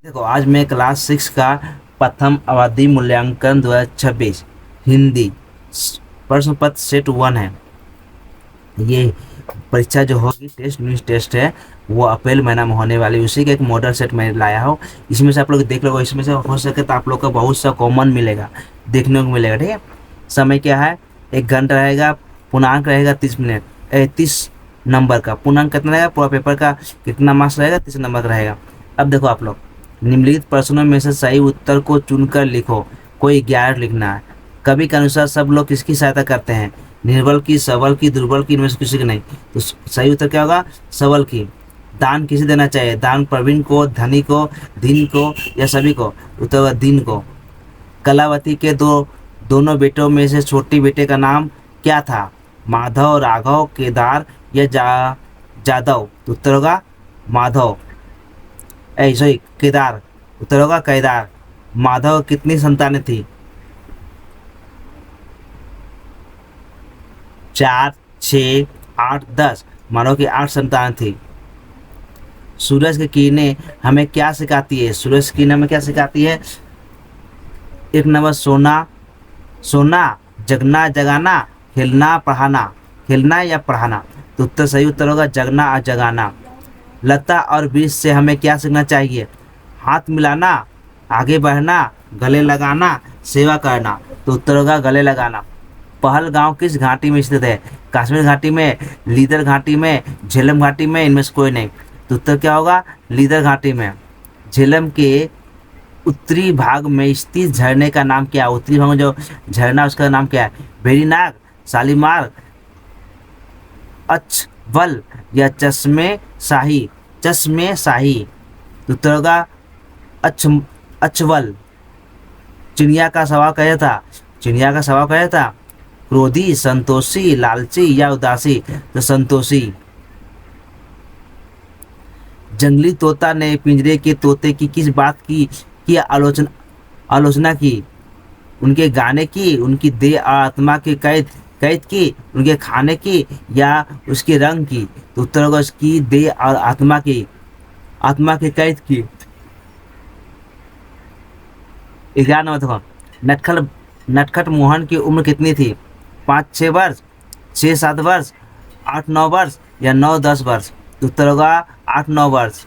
देखो आज मैं क्लास 6 का प्रथम अवधि मूल्यांकन 2026 हिंदी प्रश्न पत्र सेट 1 है। ये परीक्षा जो होगी टेस्ट न्यूज टेस्ट है वो अप्रैल महीना में होने वाली, उसी का एक मॉडल सेट मैं लाया हूँ। इसमें से आप लोग देख लो, इसमें से हो सके तो आप लोग का बहुत सा कॉमन मिलेगा, देखने को मिलेगा। ठीक है, समय क्या है, 1 घंटा रहेगा, पूर्णांक रहेगा 30 मिनट 30 नंबर का। पूर्णांक कितना रहेगा, पूरा पेपर का कितना मार्क्स रहेगा, 30 नंबर का रहेगा। अब देखो आप लोग, निम्नलिखित प्रश्नों में से सही उत्तर को चुनकर लिखो, कोई 11 लिखना है। कवि के अनुसार सब लोग किसकी सहायता करते हैं, निर्बल की, सबल की, दुर्बल की, इनमें से किसी की नहीं। तो सही उत्तर क्या होगा, सबल की। दान किसे देना चाहिए, दान प्रवीण को, धनी को, दीन को या सभी को, उत्तर होगा दीन को। कलावती के दोनों बेटों में से छोटे बेटे का नाम क्या था, माधव, राघव, केदार या जादव, तो उत्तर होगा माधव, सॉरी केदार, उत्तर होगा केदार। माधव कितनी संतानें थी, 4, 6, 8, 10, मानव की 8 संतान थी। सूरज की किरणें हमें क्या सिखाती है, सूरज की किरणें हमें क्या सिखाती है, 1 नंबर सोना, जगना, जगाना, खेलना, पढ़ाना, खेलना या पढ़ाना, तो उत्तर सही उत्तर होगा जगना और जगाना। लता और वृक्ष से हमें क्या सीखना चाहिए, हाथ मिलाना, आगे बढ़ना, गले लगाना, सेवा करना, तो उत्तर होगा गले लगाना। पहलगांव किस घाटी में स्थित है, कश्मीर घाटी में, लीदर घाटी में, झेलम घाटी में, इनमें से कोई नहीं, तो उत्तर क्या होगा लीदर घाटी में। झेलम के उत्तरी भाग में स्थित झरने का नाम क्या है, उत्तरी भाग में जो झरना उसका नाम क्या है, वेरीनाग, शालीमार, अचवल या चश्मे शाही, तो उत्तर होगा अचवल। चिड़िया का स्वभाव कैसा था, क्रोधी, संतोषी, लालची या उदासी, तो संतोषी। जंगली तोता ने पिंजरे के तोते की किस बात की आलोचना की, उनके गाने की, उनकी देह और आत्मा की कैद की, उनके खाने की या उसके रंग की, तो उत्तर होगा उसकी देह और आत्मा की कैद की। 11 नंबर देखो, नटखट मोहन की उम्र कितनी थी, 5-6 वर्ष, 6-7 वर्ष, 8-9 वर्ष या 9-10 वर्ष, तो उत्तर होगा 8-9 वर्ष।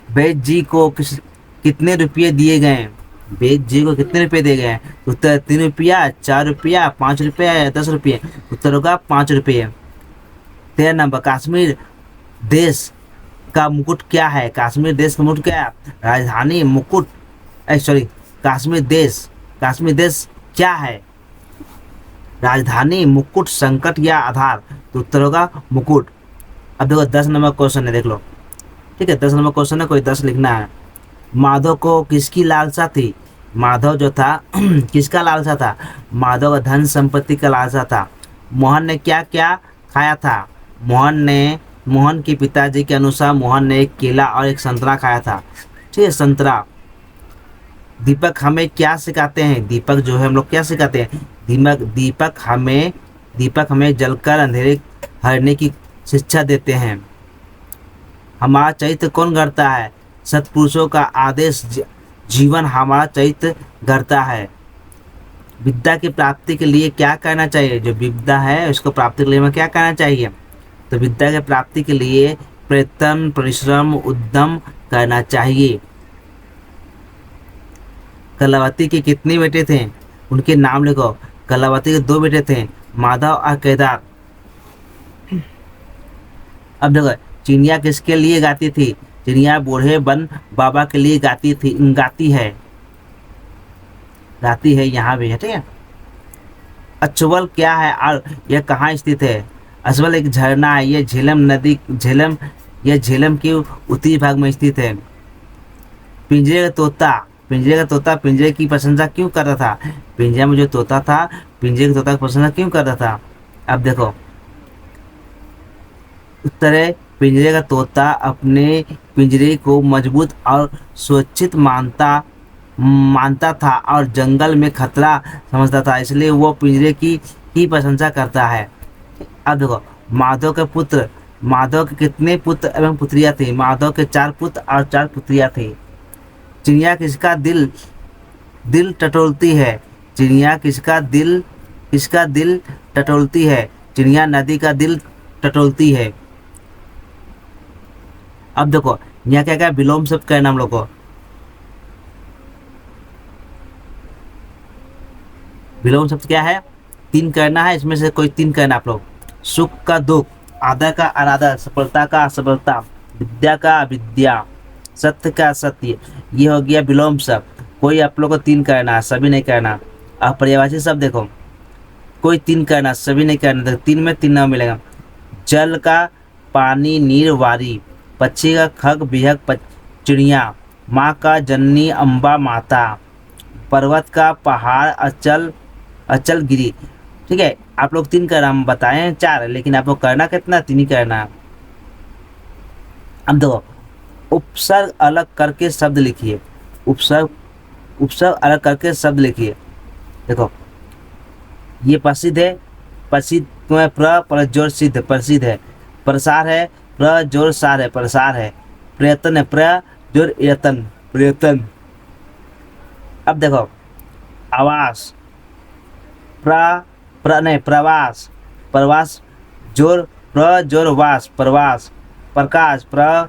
वैद्य जी को कितने रुपये दिए गए, वैद्य जी को कितने रुपये दिए गए, तो उत्तर 3 रुपया, 4 रुपया, 5 रुपया या 10 रुपये, उत्तर होगा 5 रुपये। 13 नंबर, कश्मीर देश का मुकुट क्या है, कश्मीर देश का मुकुट क्या है, राजधानी, मुकुट, कश्मीर देश क्या है, राजधानी, मुकुट, संकट या आधार, तो उत्तर होगा मुकुट। अब देखो 10 नंबर क्वेश्चन है, देख लो। ठीक है, 10 नंबर क्वेश्चन है, कोई 10 लिखना है। माधव को किसकी लालसा थी, माधव जो था किसका लालसा था, माधव का धन संपत्ति का लालसा था। मोहन ने क्या क्या खाया था, मोहन के पिताजी के अनुसार मोहन ने एक केला और एक संतरा खाया था। ठीक है, संतरा। दीपक हमें क्या सिखाते हैं, दीपक जो है हम लोग क्या सिखाते हैं, दीपक हमें जलकर अंधेरे हरने की शिक्षा देते हैं। हमारा चरित्र कौन गढ़ता है, सत्पुरुषों का आदेश जीवन हमारा चरित्र गढ़ता है। विद्या की प्राप्ति के लिए क्या करना चाहिए, जो विद्या है उसको प्राप्ति के लिए हमें क्या करना चाहिए, तो विद्या की प्राप्ति के लिए प्रयत्न, परिश्रम, उद्यम करना चाहिए। कलावती के कितने बेटे थे, उनके नाम लिखो। कलावती के 2 बेटे थे, माधव और केदार। अब देखो, चिड़िया किसके लिए गाती थी, चिड़िया बूढ़े बन बाबा के लिए गाती है, यहाँ भी है। ठीक है, अचवल क्या है और यह कहाँ स्थित है, अचवल एक झरना है, यह झेलम के उत्तरी भाग में स्थित है। पिंजरे का तोता पिंजरे की प्रशंसा क्यों कर रहा था, पिंजरे में जो तोता था पिंजरे के तोता की प्रशंसा क्यों कर रहा था। अब देखो उत्तर है, पिंजरे का तोता अपने पिंजरे को मजबूत और सुरक्षित मानता था और जंगल में खतरा समझता था, इसलिए वो पिंजरे की प्रशंसा करता है। अब देखो, माधव के कितने पुत्र एवं पुत्रियां थी, माधव के 4 पुत्र और 4 पुत्रियां थी। चिड़िया किसका दिल दिल टटोलती है? चिड़िया किसका दिल टटोलती है? चिड़िया नदी का दिल टटोलती है। अब देखो यहाँ क्या क्या विलोम शब्द कहना हम लोग को। विलोम शब्द क्या है? तीन करना है, इसमें से कोई तीन करना आप लोग। सुख का दुख, आदर का अनादर, सफलता का असफलता, विद्या का अविद्या, सत्य का असत्य, ये हो गया विलोम शब्द। कोई आप लोग को तीन करना है, सभी नहीं करना। अब पर्यायवाची शब्द देखो, कोई तीन करना, सभी नहीं करना। देखो तीन में तीन नाम मिलेगा। जल का पानी नीर वारी, पक्षी का खग बिहक चिड़िया, माँ का जननी अम्बा माता, पर्वत का पहाड़ अचल अचल गिरी। ठीक है, आप लोग तीन का नाम बताएं, चार है, लेकिन आप लोग करना कितना? तीन ही करना। अब देखो उपसर्ग अलग करके शब्द लिखिए। उपसर्ग अलग करके शब्द लिखिए। देखो ये प्रसिद्ध है, प्रसिद्ध में प्र जोर सिद्ध प्रसिद्ध है। प्रसार है, प्र जोर सार है प्रसार है। प्रयत्न है, प्र जोर यतन प्रयत्न। अब देखो आवास, प्रवास, प्रवास जोर प्र जोर वास प्रवास। प्रकाश, प्र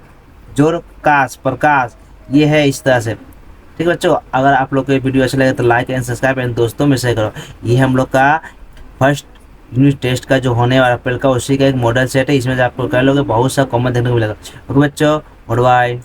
जोर काश प्रकाश। ये है इस तरह से। ठीक है बच्चों, अगर आप लोग को ये वीडियो अच्छा लगे तो लाइक एंड सब्सक्राइब एंड दोस्तों में शेयर करो। ये हम लोग का फर्स्ट यूनिट टेस्ट का जो होने वाला अप्रैल का, उसी का एक मॉडल सेट है। इसमें से आप लोग कर लोगे, बहुत सा कॉमन देखने को मिलेगा। ओके बच्चों, गुड बाय।